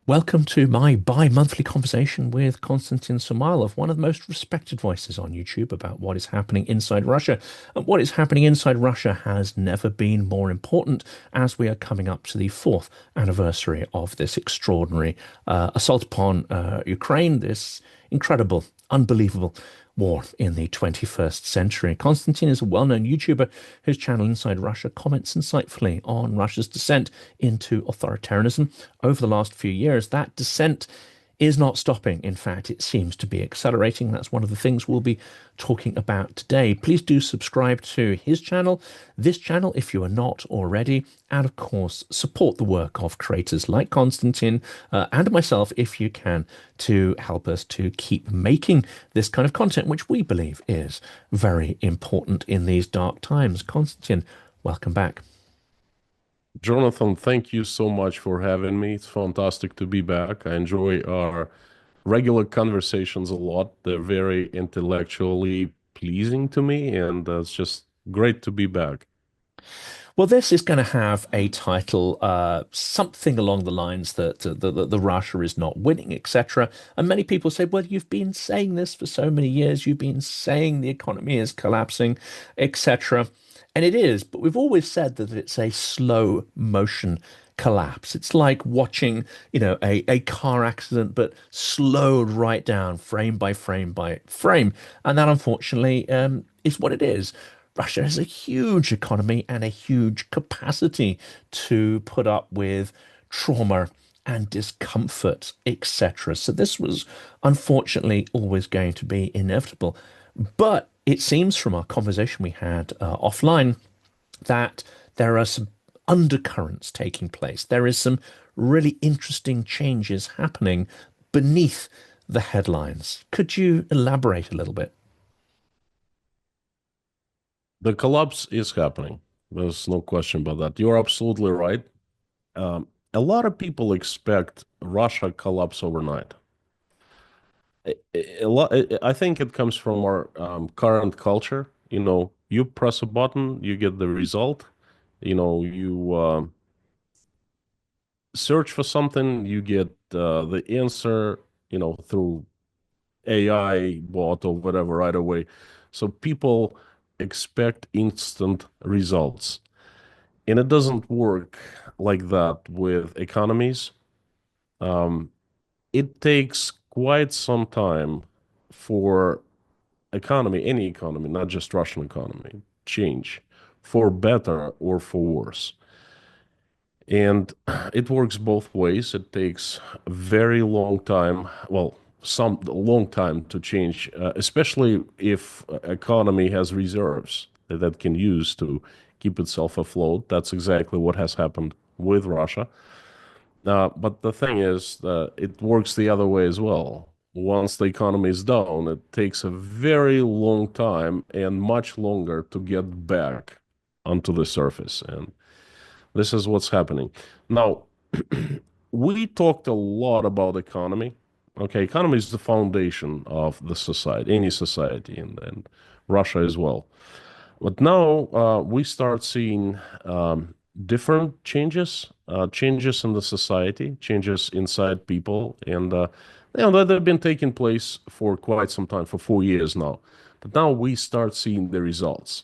Welcome to my bi-monthly conversation with Konstantin Samoilov, one of the most respected voices on YouTube about what is happening inside Russia. And what is happening inside Russia has never been more important as we are coming up to the fourth anniversary of this extraordinary assault upon Ukraine, this incredible, unbelievable war in the 21st century. Konstantin is a well-known YouTuber whose channel Inside Russia comments insightfully on Russia's descent into authoritarianism over the last few years. That descent is not stopping. In fact, it seems to be accelerating. That's one of the things we'll be talking about today. Please do subscribe to his channel, this channel, if you are not already, and of course, support the work of creators like Konstantin and myself, if you can, to help us to keep making this kind of content, which we believe is very important in these dark times. Konstantin, welcome back. Jonathan, thank you so much for having me. It's fantastic to be back. I enjoy our regular conversations a lot. They're very intellectually pleasing to me, and it's just great to be back. Well, this is going to have a title, something along the lines that the Russia is not winning, etc. And many people say, well, you've been saying this for so many years. You've been saying the economy is collapsing, etc. And it is, but we've always said that it's a slow motion collapse. It's like watching, a car accident, but slowed right down, frame by frame by frame. And that, unfortunately, is what it is. Russia has a huge economy and a huge capacity to put up with trauma and discomfort, etc. So this was unfortunately always going to be inevitable. But it seems from our conversation we had offline that there are some undercurrents taking place. There is some really interesting changes happening beneath the headlines. Could you elaborate a little bit? The collapse is happening. There's no question about that. You're absolutely right. A lot of people expect Russia collapse overnight. I think it comes from our current culture. You press a button, you get the result. You search for something, you get the answer, through AI bot or whatever right away. So people expect instant results. And it doesn't work like that with economies. Um, it takes quite some time for any economy, not just Russian economy, change for better or for worse. And it works both ways. It takes a very long time, well, some long time to change, especially if economy has reserves that can use to keep itself afloat. That's exactly what has happened with Russia. But the thing is, it works the other way as well. Once the economy is down, it takes a very long time and much longer to get back onto the surface. And this is what's happening. Now, we talked a lot about economy. Okay, economy is the foundation of the society, any society, and Russia as well. But now we start seeing different changes, changes in the society, changes inside people, and that have been taking place for quite some time, for 4 years now. But now we start seeing the results.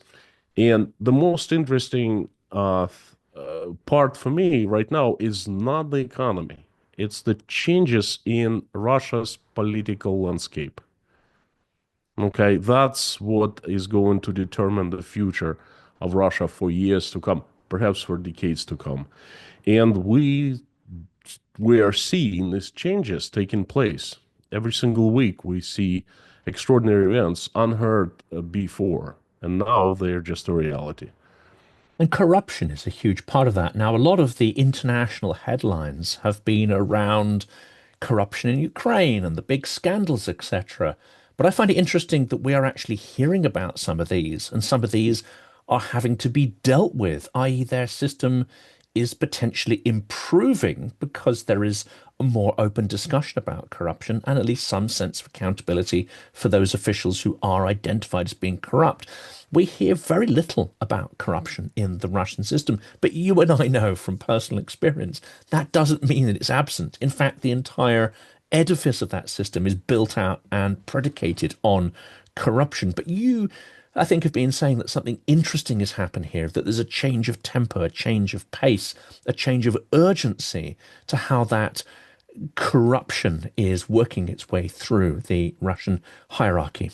And the most interesting part for me right now is not the economy. It's the changes in Russia's political landscape. Okay, that's what is going to determine the future of Russia for years to come, perhaps for decades to come. And we are seeing these changes taking place. Every single week we see extraordinary events unheard before, and now they're just a reality. And corruption is a huge part of that. Now, a lot of the international headlines have been around corruption in Ukraine and the big scandals, etc. But I find it interesting that we are actually hearing about some of these, and some of these are having to be dealt with, i.e., their system is potentially improving because there is a more open discussion about corruption and at least some sense of accountability for those officials who are identified as being corrupt. We hear very little about corruption in the Russian system, but you and I know from personal experience that doesn't mean that it's absent. In fact, the entire edifice of that system is built out and predicated on corruption. But you, I think, have been saying that something interesting has happened here, that there's a change of tempo, a change of pace, a change of urgency to how that corruption is working its way through the Russian hierarchy.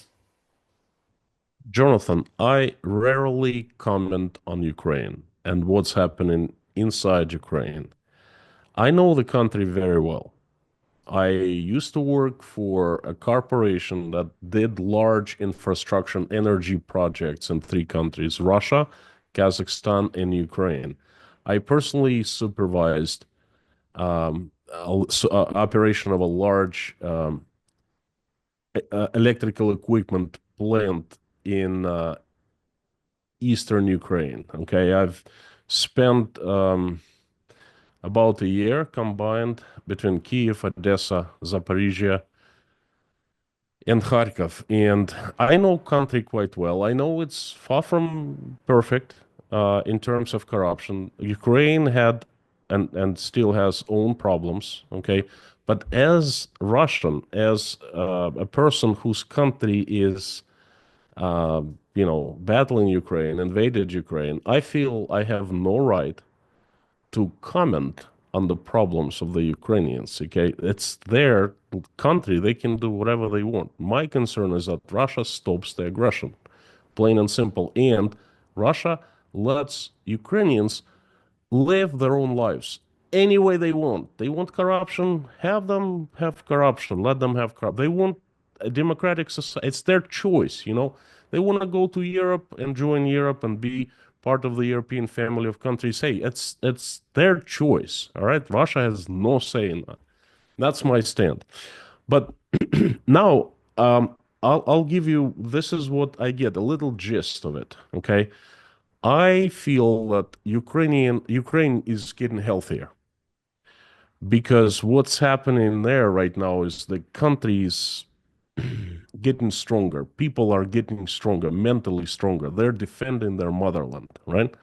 Jonathan, I rarely comment on Ukraine and what's happening inside Ukraine. I know the country very well. I used to work for a corporation that did large infrastructure and energy projects in three countries, Russia, Kazakhstan, and Ukraine. I personally supervised operation of a large electrical equipment plant in eastern Ukraine. Okay, I've spent about a year combined between Kyiv, Odesa, Zaporizhia, and Kharkov. And I know country quite well. I know it's far from perfect in terms of corruption. Ukraine had and still has own problems. Okay, but as Russian, as a person whose country is battling Ukraine, invaded Ukraine, I feel I have no right to comment on the problems of the Ukrainians. Okay, it's their country; they can do whatever they want. My concern is that Russia stops the aggression, plain and simple, and Russia lets Ukrainians live their own lives any way they want. They want corruption, have them have corruption, let them have corruption. They want a democratic society. It's their choice, you know. They want to go to Europe and join Europe and be part of the European family of countries. Hey, it's their choice. All right. Russia has no say in that. That's my stand. But now I'll give you this is what I get, a little gist of it. Okay. I feel that Ukraine is getting healthier because what's happening there right now is the country is getting stronger. People are getting stronger, mentally stronger. They're defending their motherland, right?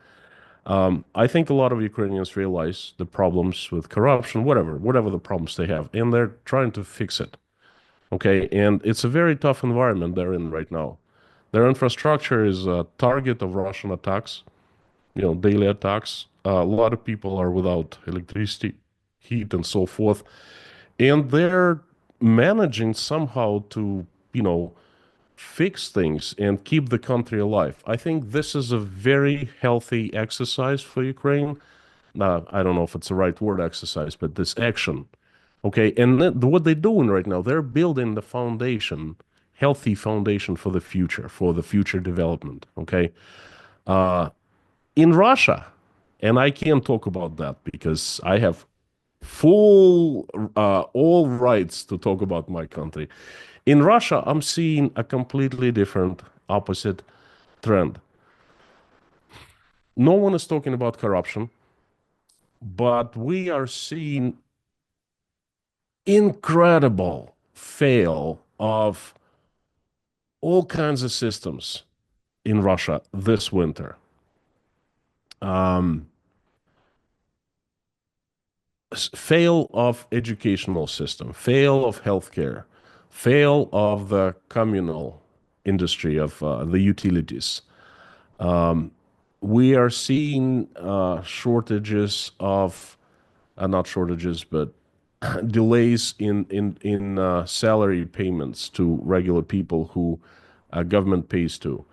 I think a lot of Ukrainians realize the problems with corruption, whatever the problems they have, and they're trying to fix it. Okay, and it's a very tough environment they're in right now. Their infrastructure is a target of Russian attacks, daily attacks. A lot of people are without electricity, heat, and so forth. And they're managing somehow to, fix things and keep the country alive. I think this is a very healthy exercise for Ukraine. I don't know if it's the right word, exercise, but this action. Okay, and what they're doing right now, they're building the foundation, healthy foundation for the future development. Okay, in Russia, and I can't talk about that because I have full all rights to talk about my country. In Russia, I'm seeing a completely different, opposite trend. No one is talking about corruption, but we are seeing incredible fail of all kinds of systems in Russia this winter. Um, Fail of educational system, fail of healthcare, fail of the communal industry of the utilities. We are seeing shortages of, not shortages, but delays in salary payments to regular people who government pays to.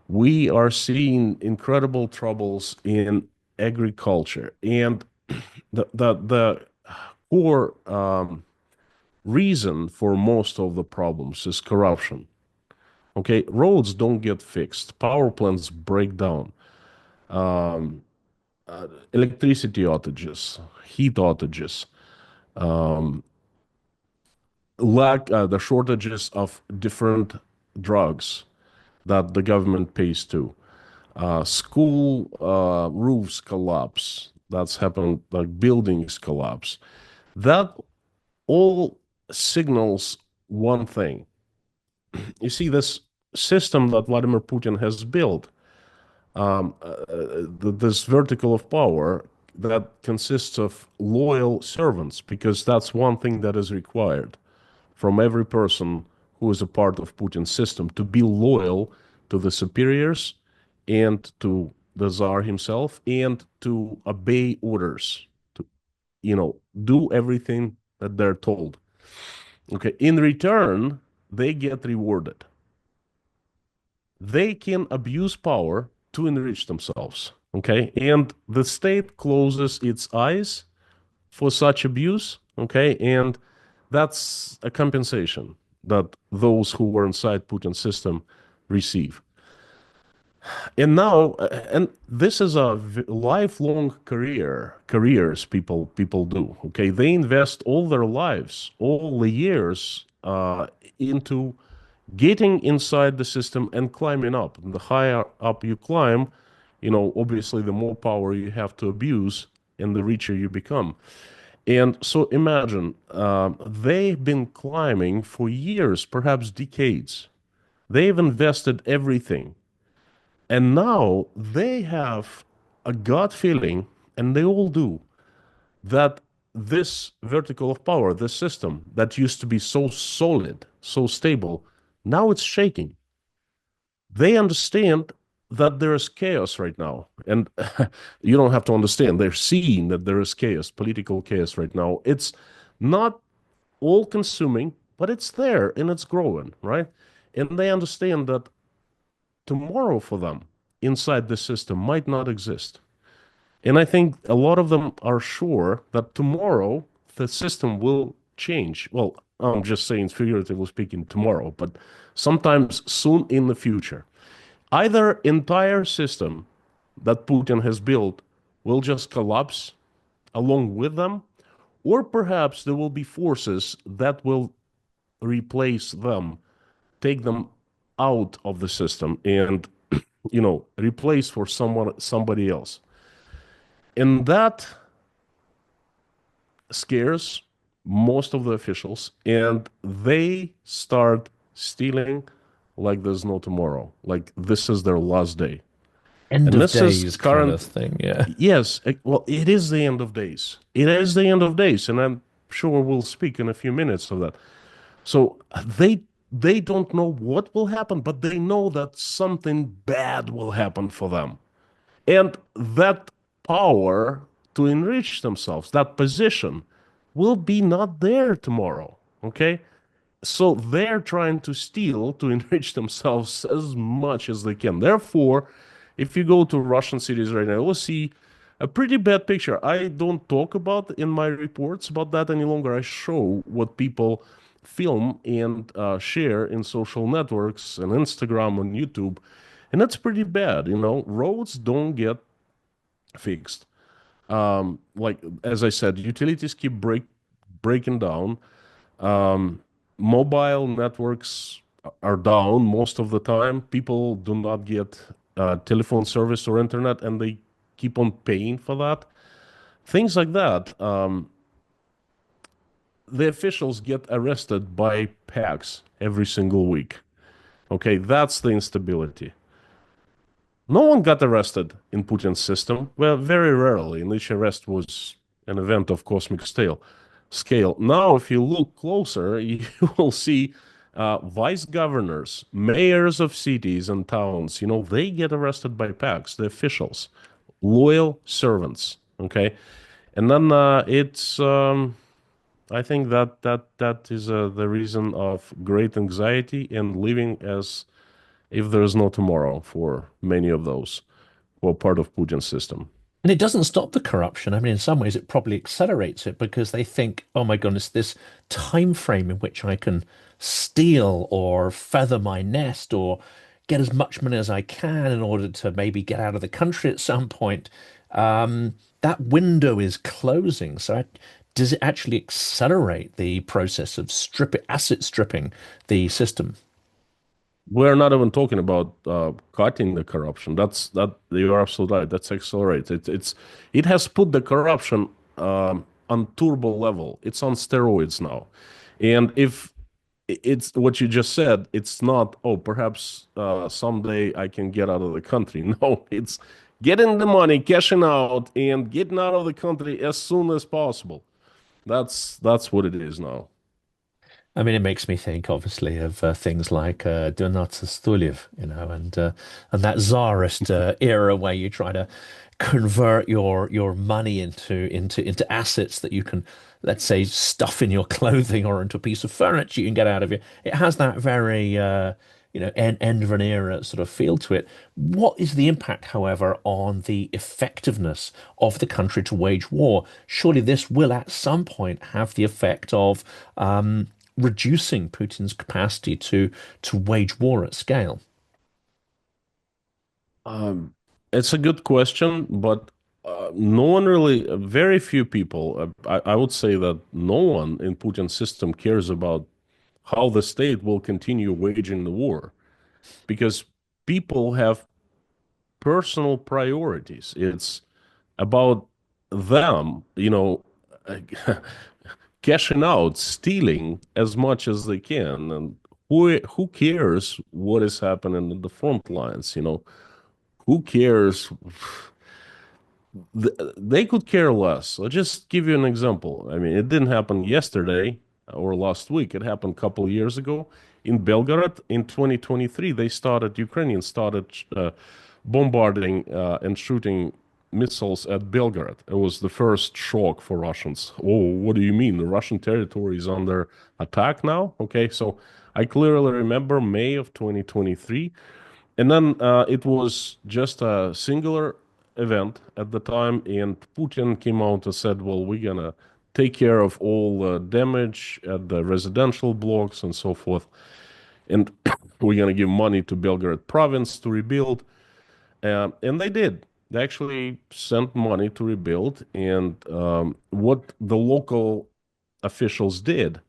We are seeing incredible troubles in agriculture, and the core reason for most of the problems is corruption. Okay, roads don't get fixed, power plants break down, um, electricity outages, heat outages, the shortages of different drugs that the government pays to. School roofs collapse. That's happened, like buildings collapse. That all signals one thing. You see, this system that Vladimir Putin has built, this vertical of power that consists of loyal servants, because that's one thing that is required from every person who is a part of Putin's system, to be loyal to the superiors and to the Tsar himself, and to obey orders, to, do everything that they're told. Okay, in return, they get rewarded. They can abuse power to enrich themselves. Okay, and the state closes its eyes for such abuse. Okay, and that's a compensation that those who were inside Putin's system receive. And now, and this is a lifelong careers people do. Okay, they invest all their lives, all the years, into getting inside the system and climbing up. And the higher up you climb, obviously the more power you have to abuse and the richer you become. And so imagine, they've been climbing for years, perhaps decades. They've invested everything. And now they have a gut feeling, and they all do, that this vertical of power, this system that used to be so solid, so stable, now it's shaking. They understand that there is chaos right now. And you don't have to understand, they're seeing that there is chaos, political chaos right now. It's not all consuming, but it's there and it's growing, right? And they understand that tomorrow for them inside the system might not exist. And I think a lot of them are sure that tomorrow the system will change. Well, I'm just saying, figuratively speaking, tomorrow, but sometimes soon in the future. Either entire system that Putin has built will just collapse along with them, or perhaps there will be forces that will replace them, take them out of the system, and replace for somebody else. And that scares most of the officials, and they start stealing like there's no tomorrow, like this is their last day. End And of this is days kind of current. thing. Yeah. Yes, well, it is the end of days. It is the end of days, and I'm sure we'll speak in a few minutes of that. So they don't know what will happen, but they know that something bad will happen for them. And that power to enrich themselves, that position, will be not there tomorrow. Okay? So they're trying to steal to enrich themselves as much as they can. Therefore, if you go to Russian cities right now, you'll see a pretty bad picture. I don't talk about in my reports about that any longer. I show what people film and share in social networks and Instagram and YouTube, and that's pretty bad. Roads don't get fixed. Like as I said, utilities keep breaking down. Um, Mobile networks are down most of the time. People do not get telephone service or internet, and they keep on paying for that. Things like that. The officials get arrested by packs every single week. Okay, that's the instability. No one got arrested in Putin's system. Well, very rarely, and each arrest was an event of cosmic scale. Now, if you look closer, you will see vice governors, mayors of cities and towns, they get arrested by packs, the officials, loyal servants. Okay. And then I think that is the reason of great anxiety and living as if there is no tomorrow for many of those who are part of Putin's system. And it doesn't stop the corruption. I mean, in some ways, it probably accelerates it because they think, oh my goodness, this time frame in which I can steal or feather my nest or get as much money as I can in order to maybe get out of the country at some point, that window is closing. So does it actually accelerate the process of asset stripping the system? We're not even talking about cutting the corruption. That you're absolutely right. That's accelerated. It has put the corruption on turbo level. It's on steroids now. And if it's what you just said, it's not, oh, perhaps someday I can get out of the country. No, it's getting the money, cashing out, and getting out of the country as soon as possible. That's what it is now. I mean, it makes me think, obviously, of things like "Do not Stuliv," and that czarist era where you try to convert your money into assets that you can, let's say, stuff in your clothing or into a piece of furniture you can get out of it. It has that very end of an era sort of feel to it. What is the impact, however, on the effectiveness of the country to wage war? Surely this will at some point have the effect of reducing Putin's capacity to wage war at scale. Um, it's a good question, but no one really, very few people, I would say that no one in Putin's system cares about how the state will continue waging the war because people have personal priorities. It's about them, cashing out, stealing as much as they can, and who cares what is happening in the front lines? Who cares? They could care less. I'll just give you an example. I mean, it didn't happen yesterday or last week. It happened a couple of years ago in Belgorod in 2023. Ukrainians started bombarding and shooting missiles at Belgorod. It was the first shock for Russians. Oh, what do you mean? The Russian territory is under attack now? Okay, so I clearly remember May of 2023. And then it was just a singular event at the time, and Putin came out and said, well, we're going to take care of all damage at the residential blocks and so forth. And we're going to give money to Belgorod province to rebuild. And they did. They actually sent money to rebuild. And what the local officials did,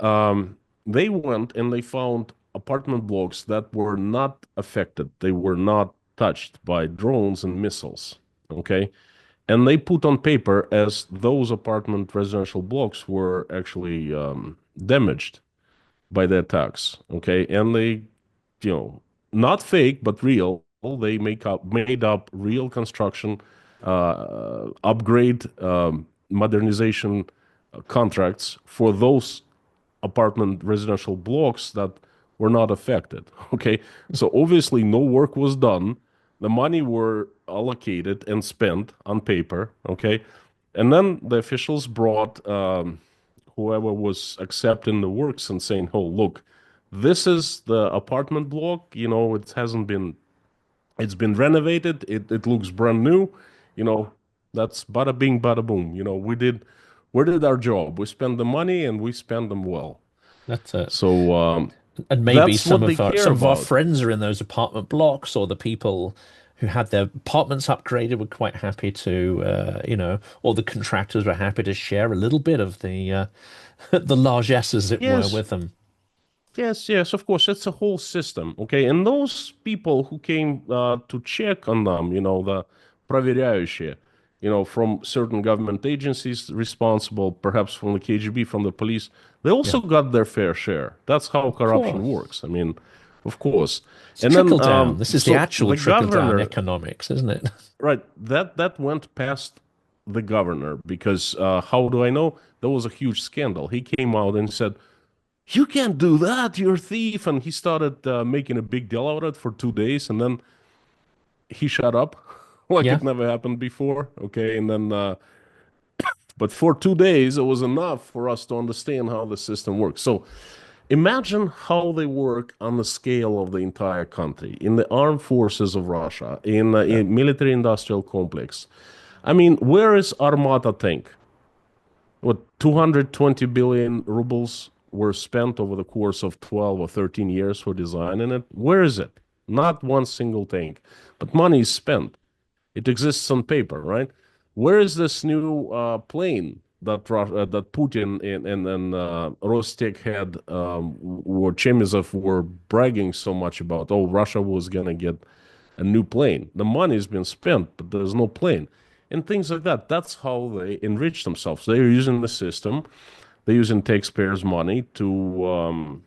they went and they found apartment blocks that were not affected. They were not touched by drones and missiles. Okay. And they put on paper as those apartment residential blocks were actually damaged by the attacks. Okay. And they, not fake, but real. They made up real construction, upgrade, modernization contracts for those apartment residential blocks that were not affected. Okay, so obviously no work was done. The money were allocated and spent on paper. Okay, and then the officials brought whoever was accepting the works and saying, "Oh, look, this is the apartment block. It hasn't been. It's been renovated. It looks brand new. You know, that's bada bing, bada boom. We did our job. We spent the money and we spent them well." That's it. So And maybe that's some what they of our care some of our about. friends are in those apartment blocks, or the people who had their apartments upgraded were quite happy to, or the contractors were happy to share a little bit of the the largesse, as it were, Yes, with them. yes, yes, of course. It's a whole system. Okay. And those people who came to check on them, the проверяющие, from certain government agencies responsible, perhaps from the KGB, from the police, they Yeah, also got their fair share. That's how of corruption course. works. I mean, of course. It's And then, trickle down. This is the so actual the trickle down governor, economics, isn't it? right, that went past the governor because how do I know? There was a huge scandal. He came out and said, "You can't do that. You're a thief." And he started making a big deal out of it for 2 days, and then he shut up, like Yeah, it never happened before. Okay, and then but for 2 days, it was enough for us to understand how the system works. So imagine how they work on the scale of the entire country, in the armed forces of Russia, yeah, in military industrial complex. I mean, where is Armata tank? What, 220 billion rubles were spent over the course of 12 or 13 years for designing it? Where is it? Not one single tank. But money is spent. It exists on paper, right? Where is this new plane that Putin and Rostec had, or Chemizov were bragging so much about? Oh, Russia was gonna get a new plane. The money's been spent, but there's no plane. and things like that. That's how they enrich themselves. They're using the system. They're using taxpayers' money to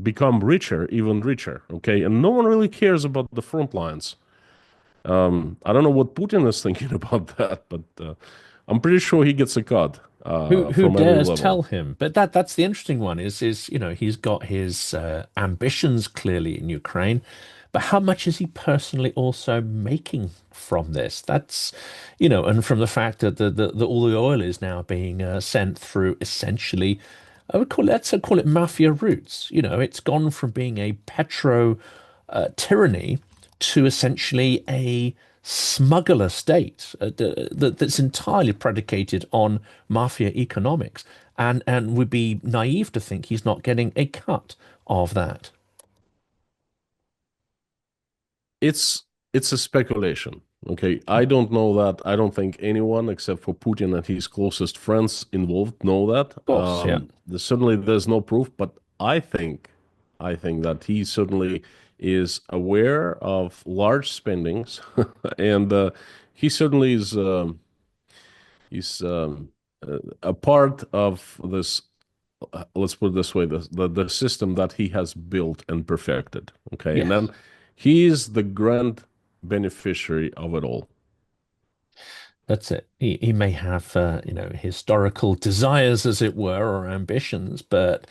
become richer, even richer. Okay, and no one really cares about the front lines. I don't know what Putin is thinking about that, but I'm pretty sure he gets a cut Who from every dares tell level. him? But that's the interesting one is he's got his ambitions clearly in Ukraine, but how much is he personally also making from this? That's and from the fact that the all the oil is now being sent through essentially, I would call it, let's call it mafia routes. It's gone from being a petro tyranny to essentially a smuggler state that's entirely predicated on mafia economics, and would be naive to think he's not getting a cut of that. It's it's a speculation. Okay, I don't know that. I don't think anyone except for Putin and his closest friends involved know that. Of course, yeah, Certainly, there's no proof, but I think that he certainly is aware of large spendings, and he certainly is a part of this. Let's put it this way: the system that he has built and perfected. Okay, and then yes. he is the grand beneficiary of it all. That's it. He may have, historical desires, as it were, or ambitions, but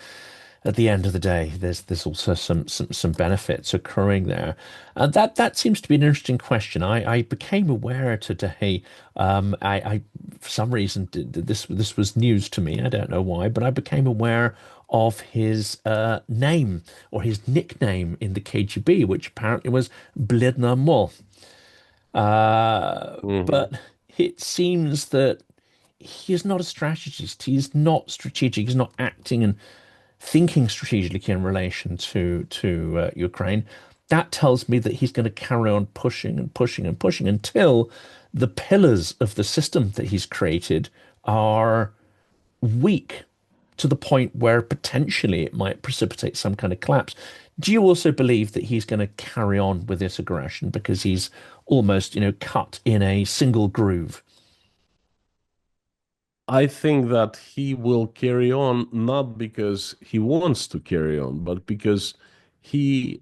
at the end of the day, there's also some benefits occurring there, and that seems to be an interesting question. I became aware today. I for some reason this was news to me. I don't know why, but I became aware of his name or his nickname in the KGB, which apparently was Bledna Mol. Hmm. But it seems that he is not a strategist. He's not strategic. He's not acting and thinking strategically in relation to Ukraine. That tells me that he's going to carry on pushing and pushing and pushing until the pillars of the system that he's created are weak to the point where potentially it might precipitate some kind of collapse. Do you also believe that he's going to carry on with this aggression because he's almost, cut in a single groove? I think that he will carry on not because he wants to carry on, but because he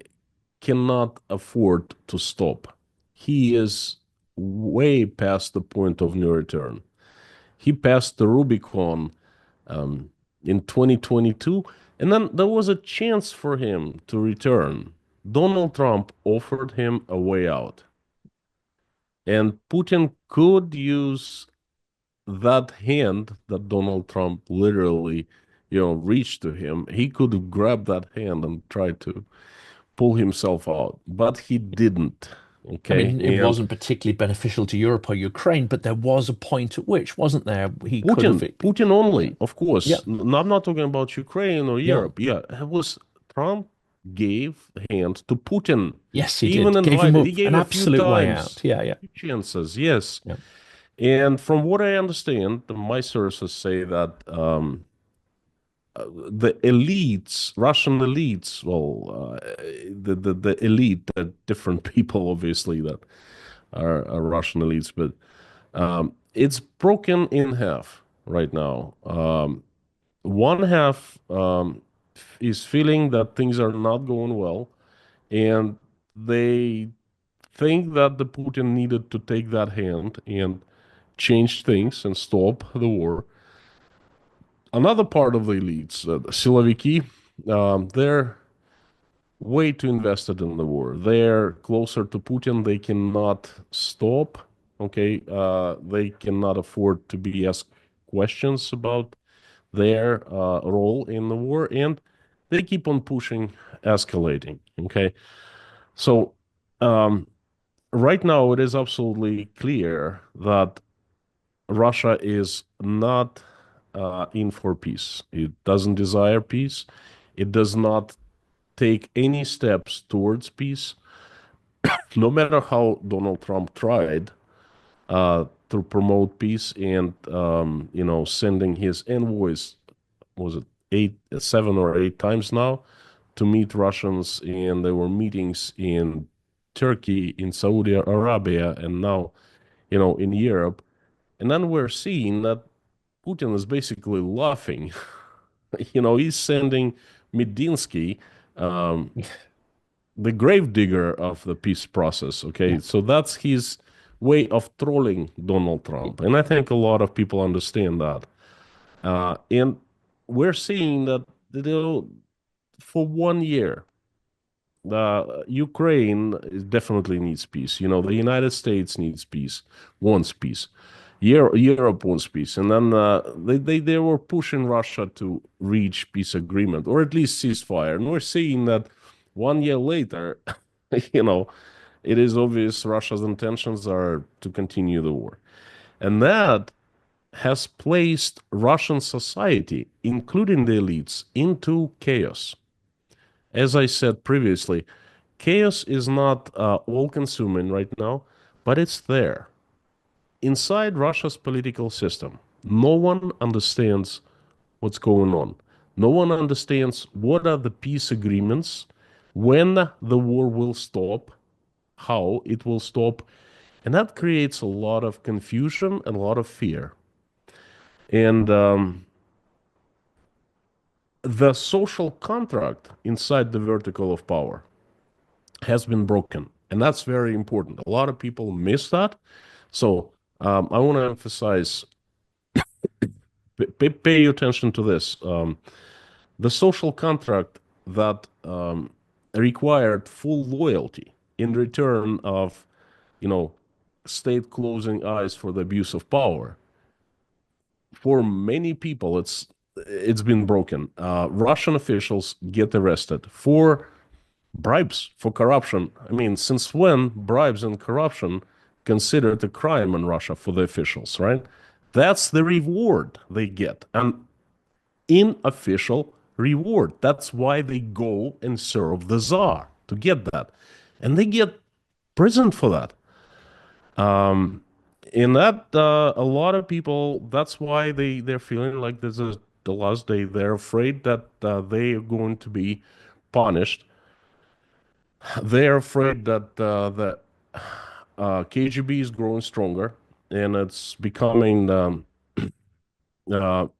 cannot afford to stop. He is way past the point of no return. He passed the Rubicon um, in 2022, and then there was a chance for him to return. Donald Trump offered him a way out, and Putin could use that hand that Donald Trump literally, reached to him. He could grab that hand and try to pull himself out, but he didn't. I Okay, mean, it and wasn't particularly beneficial to Europe or Ukraine, but there was a point at which, wasn't there, he could have. Putin Yeah, only, of yeah, course. I'm not talking about Ukraine or yeah. Europe. Yeah, it was Trump gave hand to Putin. Yes, he He even did. Gave him invited, he gave an a few absolute way out. times, Yeah, yeah, chances, yes. yeah. And from what I understand, my sources say that the elites, Russian elites, well, the elite, the different people, obviously, that are Russian elites, but it's broken in half right now. One half is feeling that things are not going well, and they think that the Putin needed to take that hand and change things and stop the war. Another part of the elites, the Siloviki, they're way too invested in the war. They're closer to Putin. They cannot stop. Okay, they cannot afford to be asked questions about their role in the war, and they keep on pushing, escalating. Okay, so um, right now it is absolutely clear that Russia is not in for peace. It doesn't desire peace. It does not take any steps towards peace, no matter how Donald Trump tried to promote peace and sending his envoys, was it eight, 7 or 8 times now, to meet Russians, and there were meetings in Turkey, in Saudi Arabia, and now in Europe. And then we're seeing that Putin is basically laughing. He's sending Medinsky, um, the gravedigger of the peace process. Yeah. Okay, so that's his way of trolling Donald Yeah. Trump, and I think a lot of people understand that. And we're seeing that for 1 year, Ukraine definitely needs peace. The United States needs peace, wants peace. Europe wants peace, and then they were pushing Russia to reach peace agreement or at least ceasefire. And we're seeing that 1 year later, you know, it is obvious Russia's intentions are to continue the war, and that has placed Russian society, including the elites, into chaos. As I said previously, chaos is not all-consuming right now, but it's there. Inside Russia's political system, no one understands what's going on. No one understands what are the peace agreements, when the war will stop, how it will stop, and that creates a lot of confusion and a lot of fear. And the social contract inside the vertical of power has been broken, and that's very important. A lot of people miss that. So I want to emphasize, pay attention to this. The social contract that required full loyalty in return of, you know, state closing eyes for the abuse of power. For many people, it's been broken. Russian officials get arrested for bribes, for corruption. I mean, since when bribes and corruption considered a crime in Russia for the officials, right? That's the reward they get, an unofficial reward. That's why they go and serve the Tsar to get that. And they get prison for that. In that, a lot of people, that's why they're feeling like this is the last day. They're afraid that they are going to be punished. They're afraid that the KGB is growing stronger and it's becoming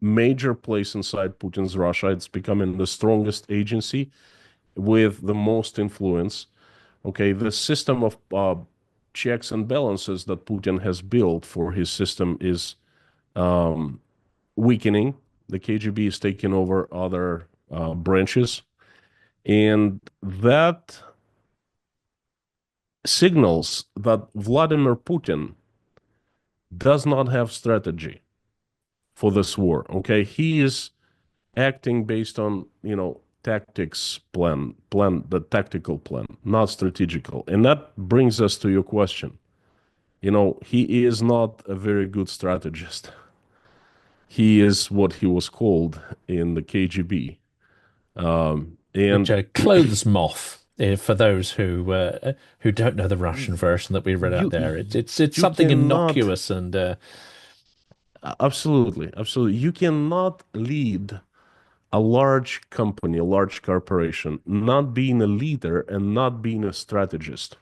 major place inside Putin's Russia. It's becoming the strongest agency with the most influence. Okay, the system of checks and balances that Putin has built for his system is weakening. The KGB is taking over other branches, and that signals that Vladimir Putin does not have strategy for this war. Okay, he is acting based on tactics plan the tactical plan, not strategical. And that brings us to your question. He is not a very good strategist. He is what he was called in the KGB. Which And clothes moth. For those who don't know the Russian version that we read out you there, it's you something cannot, innocuous and absolutely, you cannot lead a large company, a large corporation, not being a leader and not being a strategist.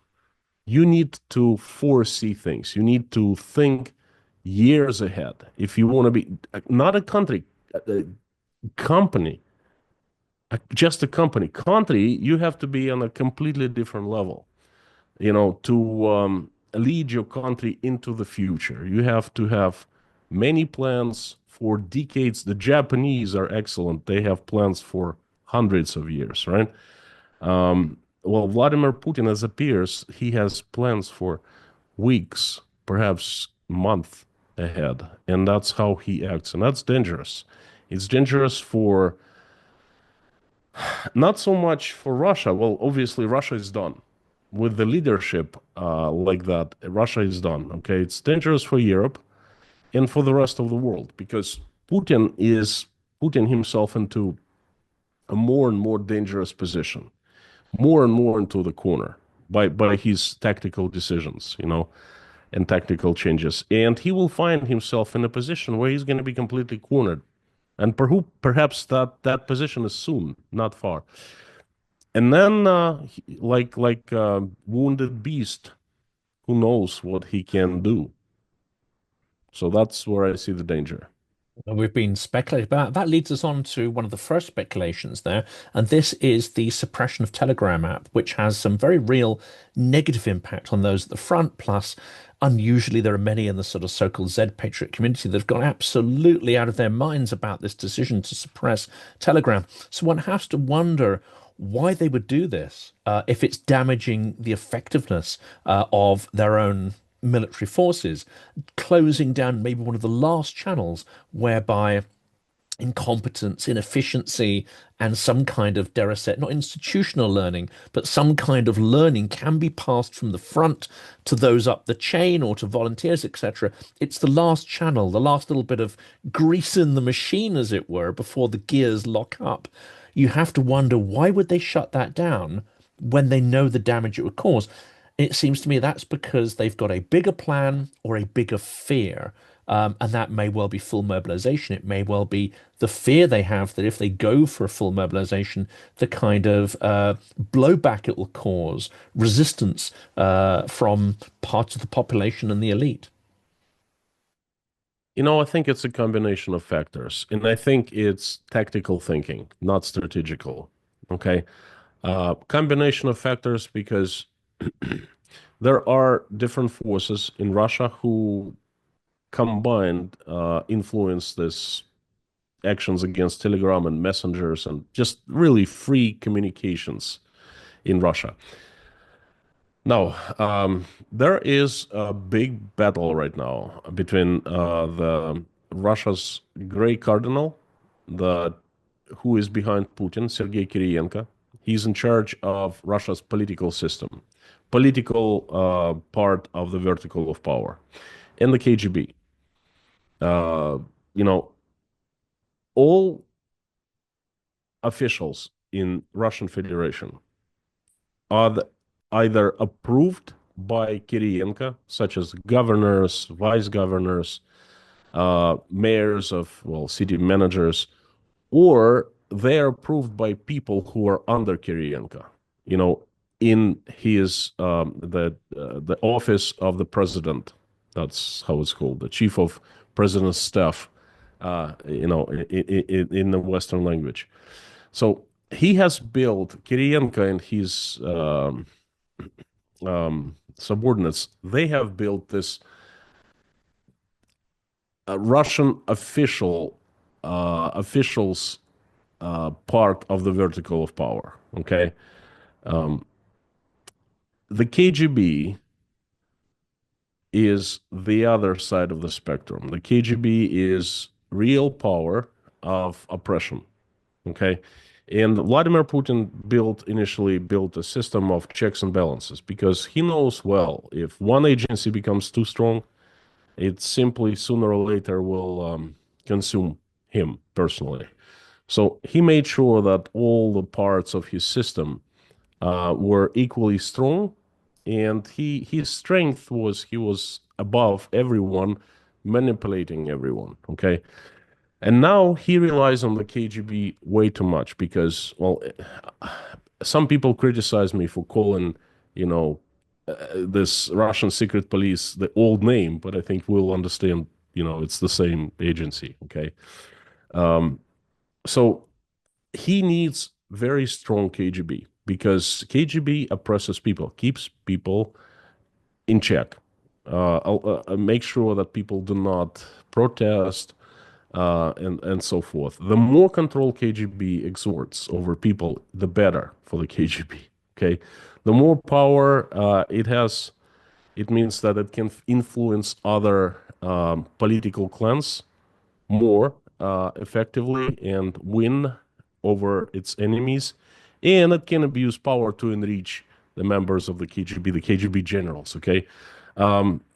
You need to foresee things. You need to think years ahead. If you want to be not a country, a company, just a company. Country, you have to be on a completely different level. To lead your country into the future, you have to have many plans for decades. The Japanese are excellent. They have plans for hundreds of years, right? Well, Vladimir Putin, as appears, he has plans for weeks, perhaps month ahead, and that's how he acts, and that's dangerous. It's dangerous for not so much for Russia. Well, obviously, Russia is done with the leadership like that. Russia is done. Okay, it's dangerous for Europe and for the rest of the world because Putin is putting himself into a more and more dangerous position, more and more into the corner by his tactical decisions, and tactical changes. And he will find himself in a position where he's going to be completely cornered. And perhaps that position is soon, not far. And then, like wounded beast, who knows what he can do? So that's where I see the danger. And we've been speculating about that. Leads us on to one of the first speculations there, and this is the suppression of Telegram app, which has some very real negative impact on those at the front. Plus, unusually, there are many in the sort of so-called Z Patriot community that have gone absolutely out of their minds about this decision to suppress Telegram. So one has to wonder why they would do this if it's damaging the effectiveness of their own military forces, closing down maybe one of the last channels whereby incompetence, inefficiency, and some kind of, dare I say it, not institutional learning, but some kind of learning can be passed from the front to those up the chain or to volunteers, etc. It's the last channel, the last little bit of grease in the machine, as it were, before the gears lock up. You have to wonder why would they shut that down when they know the damage it would cause? It seems to me that's because they've got a bigger plan or a bigger fear. And that may well be full mobilization. It may well be the fear they have that if they go for a full mobilization, the kind of blowback it will cause, resistance from parts of the population and the elite. I think it's a combination of factors, and I think it's tactical thinking, not strategical. Okay. Combination of factors because there are different forces in Russia who combined influence this actions against Telegram and messengers and just really free communications in Russia. Now, there is a big battle right now between the Russia's Gray Cardinal, the who is behind Putin, Sergei Kirienko. He's in charge of Russia's political system, political part of the vertical of power, and the KGB. Uh, you know, all officials in Russian Federation are either approved by Kirienko, such as governors, vice governors, mayors of, well, city managers, or they are approved by people who are under Kirienko, you know, in his the office of the president. That's how it's called, the chief of president's staff, in the Western language. So he has built Kirienko and his subordinates. They have built this Russian officials part of the vertical of power. Okay, the KGB is the other side of the spectrum. The KGB is real power of oppression. Okay. And Vladimir Putin initially built a system of checks and balances because he knows well if one agency becomes too strong, it simply sooner or later will consume him personally. So he made sure that all the parts of his system were equally strong, and his strength was he was above everyone, manipulating everyone. Okay, and now he relies on the KGB way too much because, well, some people criticize me for calling, you know, this Russian secret police the old name, but I think we'll understand, it's the same agency. Okay. So he needs very strong KGB because KGB oppresses people, keeps people in check. Make sure that people do not protest, and so forth. The more control KGB exerts over people, the better for the KGB. Okay, the more power it has, it means that it can influence other political clans more effectively and win over its enemies, and it can abuse power to enrich the members of the KGB generals. Okay,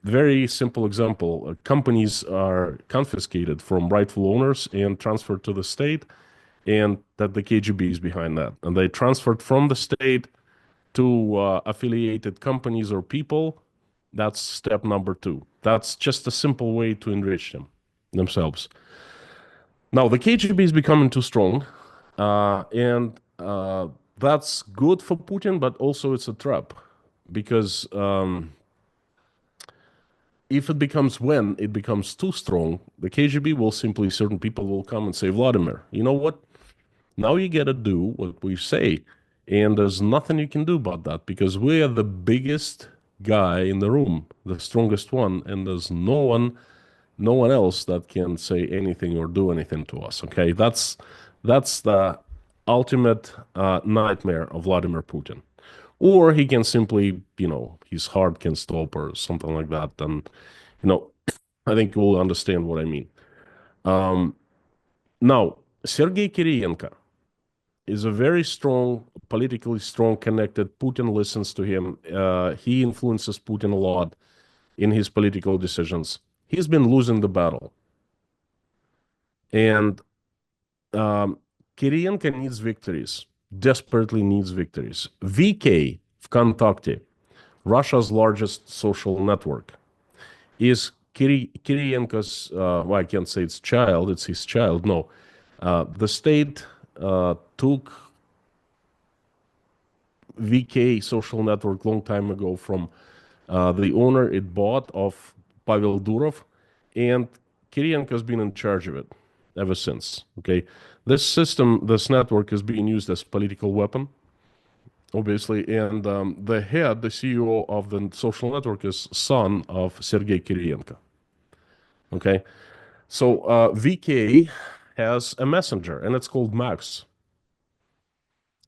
very simple example: companies are confiscated from rightful owners and transferred to the state, and that the KGB is behind that, and they transferred from the state to affiliated companies or people. That's step number two. That's just a simple way to enrich themselves. Now, the KGB is becoming too strong, and that's good for Putin, but also it's a trap because if it becomes when it becomes too strong, the KGB will simply, certain people will come and say, Vladimir, you know what? Now you got to do what we say. And there's nothing you can do about that because we are the biggest guy in the room, the strongest one, and there's no one else that can say anything or do anything to us. Okay, that's the ultimate nightmare of Vladimir Putin. Or he can simply, his heart can stop or something like that. And you know, I think you will understand what I mean. Um, Now, Sergei Kirienko is a very strong, politically strong, connected. Putin listens to him. He influences Putin a lot in his political decisions. He's been losing the battle. And um, Kirienko needs victories, desperately needs victories. VK, ВКонтакте, Russia's largest social network, is Kirienko's, well, I can't say it's child, it's his child. No. The state took VK social network long time ago from the owner it bought of Pavel Durov, and Kirienko has been in charge of it ever since. Okay, this system, this network is being used as political weapon, obviously, and the head, the CEO of the social network is son of Sergei Kirienko. Okay, so VK has a messenger, and it's called Max.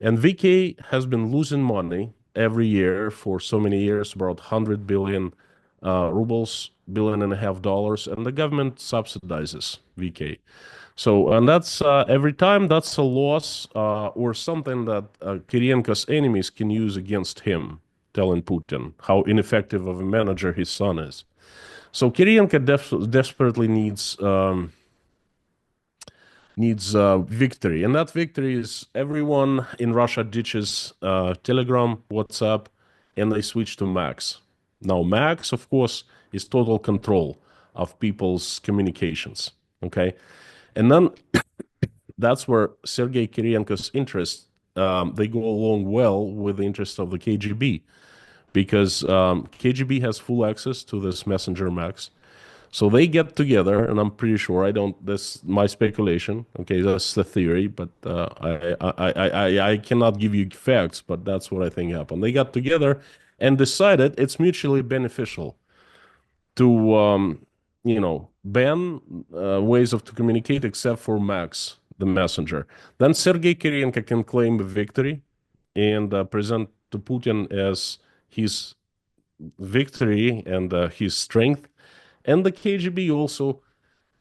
And VK has been losing money every year for so many years, about 100 billion rubles, $1.5 billion, and the government subsidizes VK. So, and that's every time that's a loss or something that Kirienko's enemies can use against him, telling Putin how ineffective of a manager his son is. So Kirienko desperately needs victory, and that victory is everyone in Russia ditches Telegram, WhatsApp, and they switch to Max. Now, Max, of course, is total control of people's communications. Okay, and then that's where Sergei Kirienko's interests they go along well with the interests of the KGB because KGB has full access to this messenger Max. So they get together, and I'm pretty sure I don't. That's my speculation. Okay, that's the theory, but I cannot give you facts. But that's what I think happened. They got together and decided it's mutually beneficial to ban ways of to communicate except for Max, the messenger. Then Sergei Kirienko can claim a victory and present to Putin as his victory and his strength. And the KGB also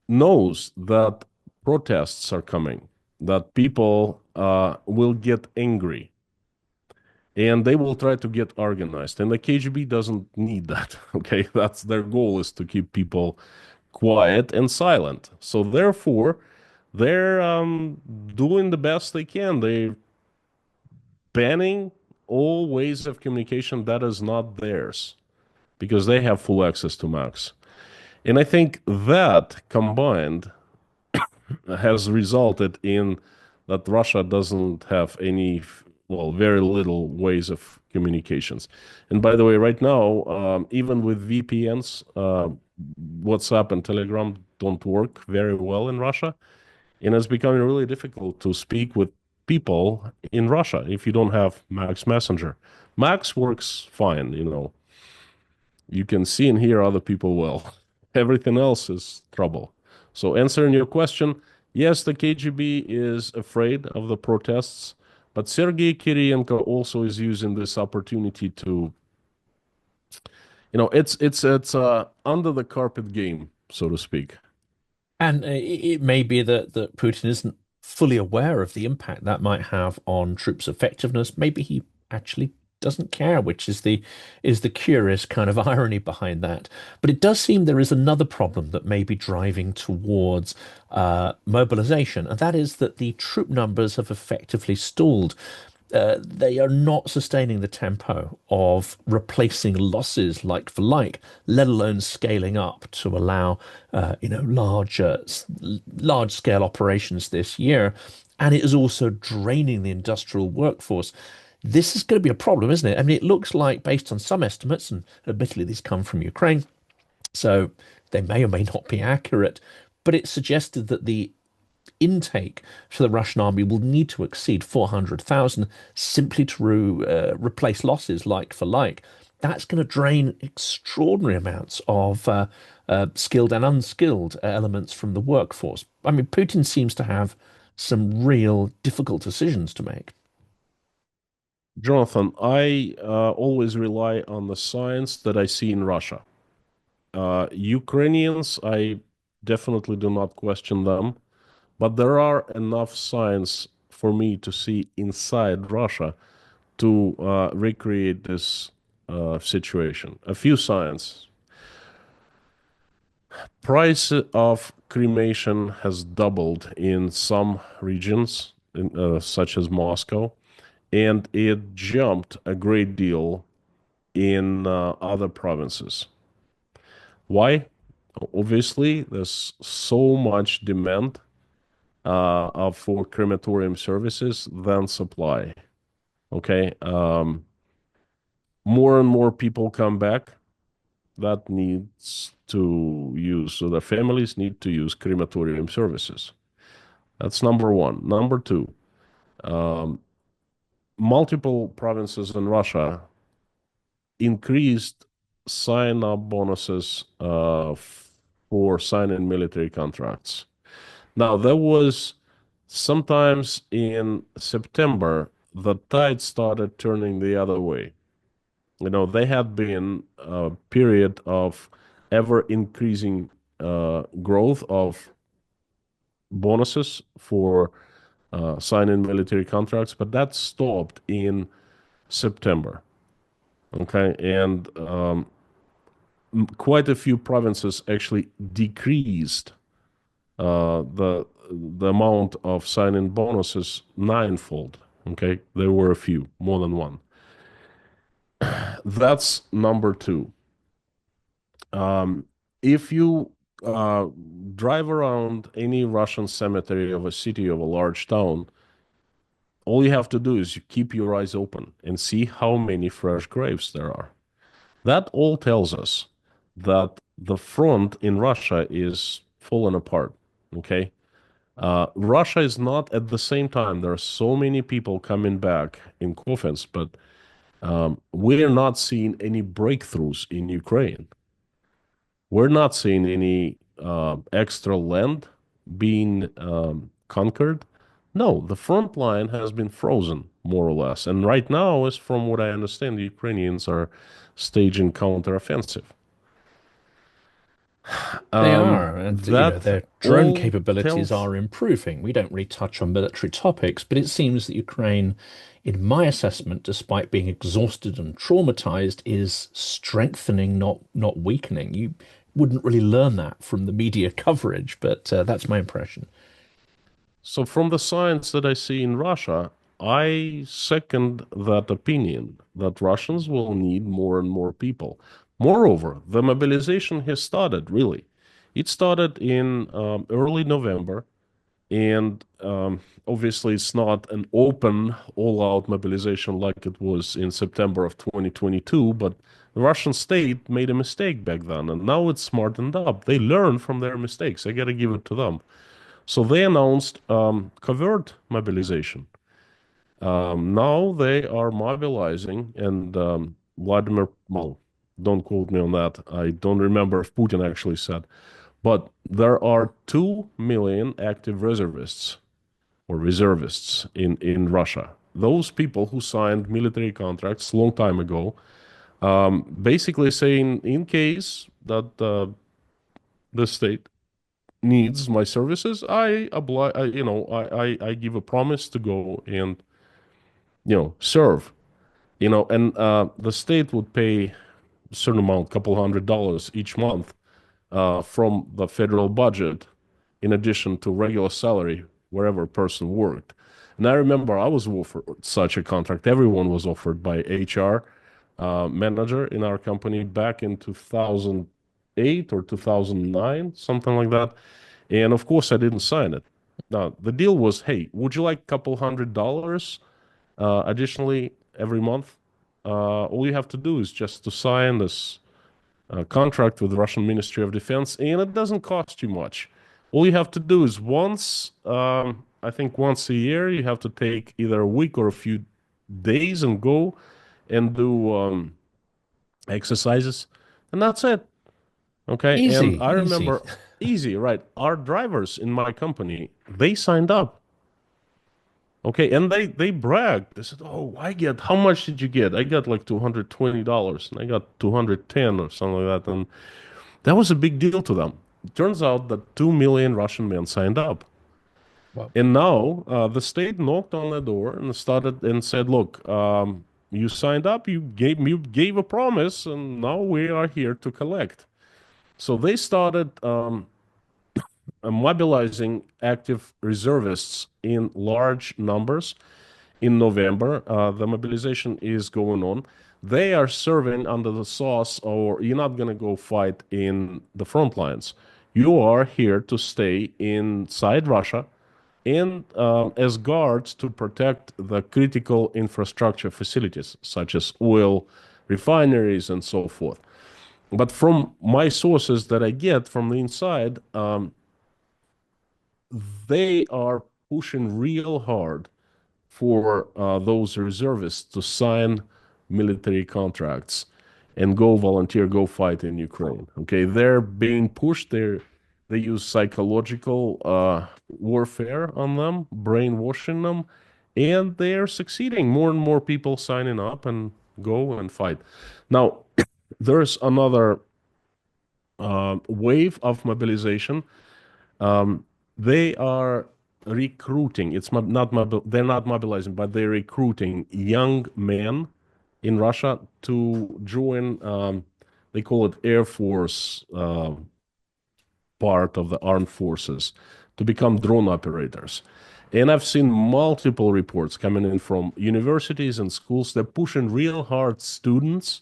knows that protests are coming, that people will get angry, and they will try to get organized. And the KGB doesn't need that. Okay, that's their goal is to keep people quiet and silent. So therefore, they're doing the best they can. They're banning all ways of communication that is not theirs because they have full access to Max. And I think that combined has resulted in that Russia doesn't have any, well, very little ways of communications. And by the way, right now, even with VPNs, WhatsApp and Telegram don't work very well in Russia. And it's becoming really difficult to speak with people in Russia if you don't have Max Messenger. Max works fine, you can see and hear other people well. Everything else is trouble. So answering your question, yes, the KGB is afraid of the protests, but Sergei Kirienko also is using this opportunity to, it's under the carpet game, so to speak. And it may be that Putin isn't fully aware of the impact that might have on troops' effectiveness. Maybe he actually doesn't care, which is the curious kind of irony behind that. But it does seem there is another problem that may be driving towards mobilization, and that is that the troop numbers have effectively stalled. They are not sustaining the tempo of replacing losses like for like, let alone scaling up to allow, large scale operations this year. And it is also draining the industrial workforce. This is going to be a problem, isn't it? I mean, it looks like, based on some estimates, and admittedly these come from Ukraine, So they may or may not be accurate, but it suggested that the intake for the Russian army will need to exceed 400,000 simply to replace losses like for like. That's going to drain extraordinary amounts of skilled and unskilled elements from the workforce. I mean, Putin seems to have some real difficult decisions to make. Jonathan, I always rely on the science that I see in Russia. Ukrainians, I definitely do not question them, but there are enough signs for me to see inside Russia to recreate this situation. A few signs. Price of cremation has doubled in some regions, such as Moscow, and it jumped a great deal in other provinces. Why? Obviously, there's so much demand for crematorium services than supply. Okay, more and more people come back that needs to use, so the families need to use crematorium services. That's number one. Number two, um, multiple provinces in Russia increased sign-up bonuses for signing military contracts. Now, there was sometimes in September, the tide started turning the other way. You know, they had been a period of ever increasing growth of bonuses for signing military contracts, but that stopped in September. Okay, and quite a few provinces actually decreased the amount of sign-in bonuses ninefold. Okay, there were a few, more than one. That's number two. If you uh, drive around any Russian cemetery of a city of a large town, all you have to do is you keep your eyes open and see how many fresh graves there are. That all tells us that the front in Russia is falling apart. Okay. Russia is not at the same time. There are so many people coming back in coffins, but we're not seeing any breakthroughs in Ukraine. We're not seeing any extra land being conquered. No, the front line has been frozen, more or less. And right now, as from what I understand, the Ukrainians are staging counteroffensive. They are, and That their drone all capabilities tells. are improving. We don't really touch on military topics, but it seems that Ukraine, in my assessment, despite being exhausted and traumatized, is strengthening, not weakening. You wouldn't really learn that from the media coverage, but that's my impression. So, from the science that I see in Russia, I second that opinion that Russians will need more and more people. Moreover, the mobilization has started, really. It started in early November, and obviously, it's not an open, all out mobilization like it was in September of 2022, but the Russian state made a mistake back then, and now it's smartened up. They learn from their mistakes. I got to give it to them. So they announced covert mobilization. Now they are mobilizing, and Vladimir, well, don't quote me on that. I don't remember if Putin actually said, but there are 2 million active reservists or reservists in Russia. Those people who signed military contracts a long time ago, basically saying in case that the state needs my services, I give a promise to go and serve. And the state would pay a certain amount, couple $100 each month, from the federal budget, in addition to regular salary wherever a person worked. And I remember I was offered such a contract. Everyone was offered by HR manager in our company back in 2008 or 2009, something like that. And of course, I didn't sign it. Now, the deal was, hey, would you like a couple $100 additionally every month? All you have to do is just to sign this contract with the Russian Ministry of Defense, and it doesn't cost you much. All you have to do is I think once a year, you have to take either a week or a few days and go and do exercises, and that's it. Okay. And Easy, I easy. remember easy, right? Our drivers in my company, they signed up. Okay, and they bragged. They said, "Oh, I get how much did you get? I got like $220, and I got 210 or something like that." And that was a big deal to them. It turns out that 2 million Russian men signed up. Well, And now the state knocked on the door and started and said, "Look, you signed up, you gave a promise, and now we are here to collect." So they started mobilizing active reservists in large numbers in November. The mobilization is going on. They are serving under the sauce, or you're not going to go fight in the front lines. You are here to stay inside Russia and as guards to protect the critical infrastructure facilities, such as oil refineries and so forth. But from my sources that I get from the inside, they are pushing real hard for those reservists to sign military contracts and go volunteer, go fight in Ukraine. Okay, they're being pushed. They use psychological warfare on them, brainwashing them, and they are succeeding. More and more people signing up and go and fight. Now, there's another wave of mobilization. um, they are recruiting. It's they're not mobilizing, but they're recruiting young men in Russia to join. They call it Air Force part of the armed forces to become drone operators. And I've seen multiple reports coming in from universities and schools. They're pushing real hard students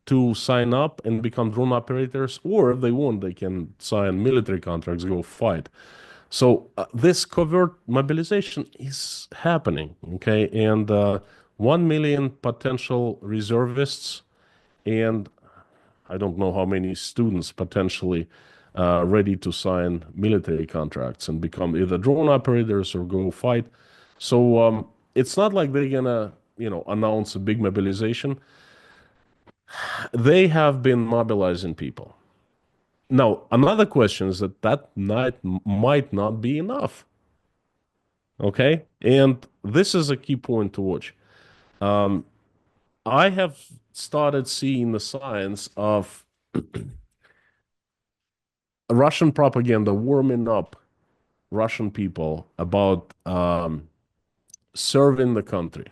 to sign up and become drone operators, or if they want, they can sign military contracts, go fight. So this covert mobilization is happening, okay? And 1 million potential reservists, and I don't know how many students potentially ready to sign military contracts and become either drone operators or go fight. So it's not like they're gonna, announce a big mobilization. They have been mobilizing people. Now, another question is that might not be enough. Okay. And this is a key point to watch. Um, I have started seeing the signs of Russian propaganda warming up Russian people about serving the country,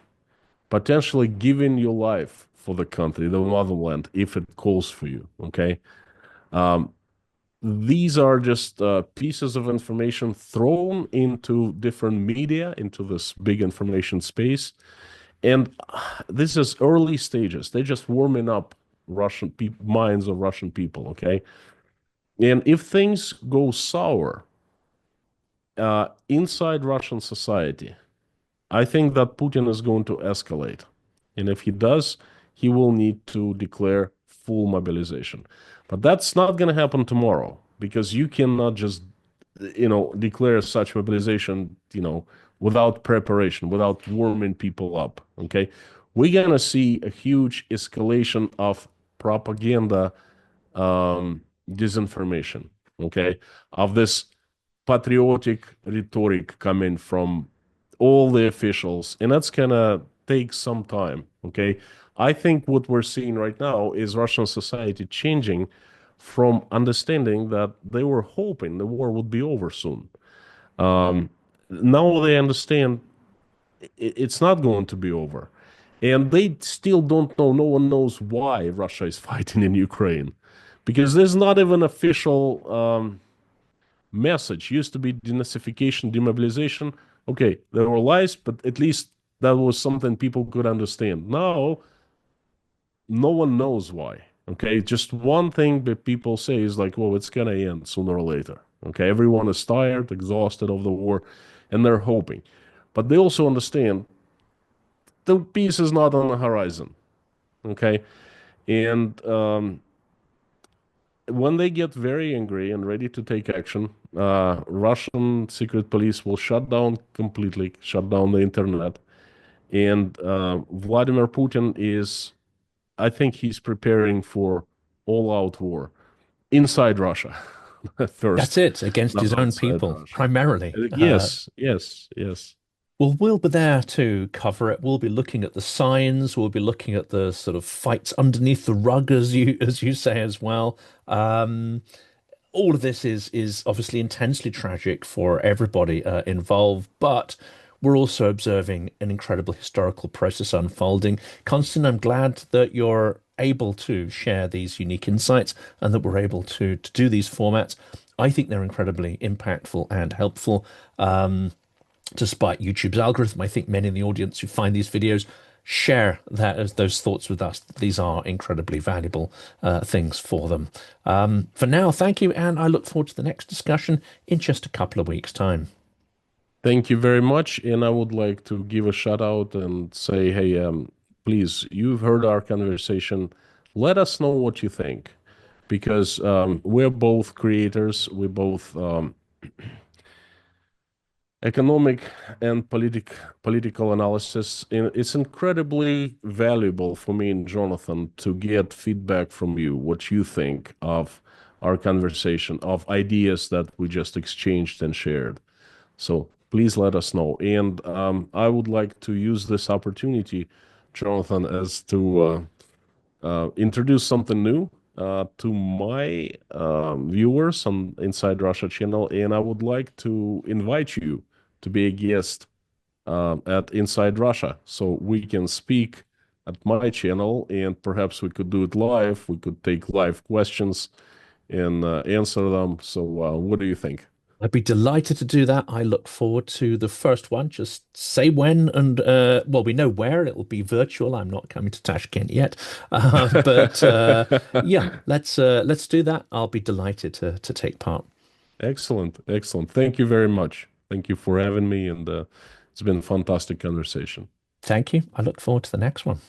potentially giving your life for the country, the motherland, if it calls for you. Okay. Um, these are just pieces of information thrown into different media, into this big information space. And this is early stages. They're just warming up minds of Russian people, okay? And if things go sour inside Russian society, I think that Putin is going to escalate. And if he does, he will need to declare full mobilization. But that's not going to happen tomorrow because you cannot just, declare such mobilization, without preparation, without warming people up. Okay. We're going to see a huge escalation of propaganda, disinformation. Okay. Of this patriotic rhetoric coming from all the officials, and that's gonna take some time. Okay, I think what we're seeing right now is Russian society changing from understanding that they were hoping the war would be over soon. Um, Now they understand it's not going to be over, and they still don't know. No one knows why Russia is fighting in Ukraine, because there's not even official message. Used to be denazification, demobilization. Okay, there were lies, but at least that was something people could understand. Now, no one knows why. Okay, just one thing that people say is like, well, it's gonna end sooner or later. Okay, everyone is tired, exhausted of the war, and they're hoping. But they also understand the peace is not on the horizon. Okay, and when they get very angry and ready to take action, Russian secret police will shut down completely, shut down the internet. And Vladimir Putin is, I think he's preparing for all-out war inside Russia That's first, it, against not his own outside people, Russia. primarily. Yes, yes, yes. Well, we'll be there to cover it. We'll be looking at the signs. We'll be looking at the sort of fights underneath the rug, as you say as well. Um, all of this is obviously intensely tragic for everybody involved, but we're also observing an incredible historical process unfolding. Constant, I'm glad that you're able to share these unique insights and that we're able to do these formats. I think they're incredibly impactful and helpful. Despite YouTube's algorithm, I think many in the audience who find these videos share that as those thoughts with us. These are incredibly valuable things for them. For now, thank you, and I look forward to the next discussion in just a couple of weeks' time. Thank you very much. And I would like to give a shout out and say, hey, please, you've heard our conversation. Let us know what you think, because we're both creators. We're both economic and political analysis. And it's incredibly valuable for me and Jonathan to get feedback from you, what you think of our conversation, of ideas that we just exchanged and shared. So please let us know. And I would like to use this opportunity, Jonathan, as to introduce something new to my viewers on Inside Russia channel. And I would like to invite you to be a guest at Inside Russia, so we can speak at my channel, and perhaps we could do it live. We could take live questions and answer them. So what do you think? I'd be delighted to do that. I look forward to the first one. Just say when and well, we know where. It will be virtual. I'm not coming to Tashkent yet, but yeah, let's do that. I'll be delighted to take part. Excellent, excellent. Thank you very much. Thank you for having me, and it's been a fantastic conversation. Thank you. I look forward to the next one.